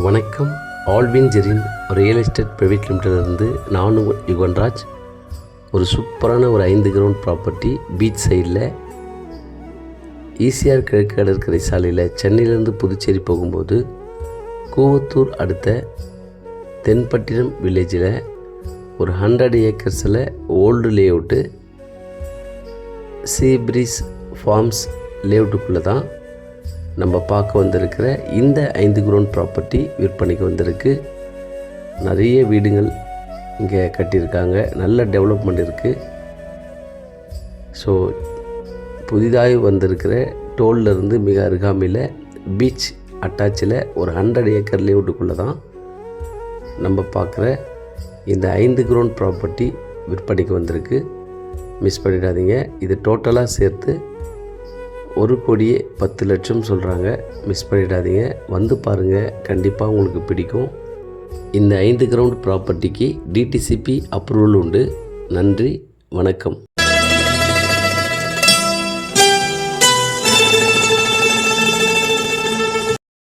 வணக்கம். Alvin Jerin real estate private லிமிட்டட்லேருந்து நானும் யுகன்ராஜ். ஒரு சூப்பரான ஒரு 5 கிரவுண்ட் ப்ராப்பர்ட்டி பீச் சைடில் ஈசிஆர் கிழக்கு கடற்கரை சாலையில் சென்னையிலேருந்து புதுச்சேரி போகும்போது கூவத்தூர் அடுத்த தென்பட்டினம் வில்லேஜில் ஒரு 100 ஏக்கர்ஸில் old layout sea breeze farms லேஅவுட்டுக்குள்ளே தான் நம்ம பார்க்க வந்திருக்கிற இந்த 5 கிரவுண்ட் ப்ராப்பர்ட்டி விற்பனைக்கு வந்திருக்கு. நிறைய வீடுகள் இங்கே கட்டியிருக்காங்க. நல்ல டெவலப்மெண்ட் இருக்குது. ஸோ புதிதாக வந்திருக்கிற டோல்லேருந்து மிக அருகாமையில் பீச் அட்டாச்சில் ஒரு 100 ஏக்கர் லேஅவுட்டுக்குள்ளே தான் நம்ம பார்க்குற இந்த 5 கிரவுண்ட் ப்ராப்பர்ட்டி விற்பனைக்கு வந்திருக்கு. மிஸ் பண்ணிடாதீங்க. இது டோட்டலாக சேர்த்து 1,10,00,000 சொல்கிறாங்க. மிஸ் பண்ணிடாதீங்க. வந்து பாருங்கள், கண்டிப்பாக உங்களுக்கு பிடிக்கும். இந்த 5 கிரவுண்ட் ப்ராப்பர்ட்டிக்கு டிடிசிபி அப்ரூவல் உண்டு. நன்றி, வணக்கம்.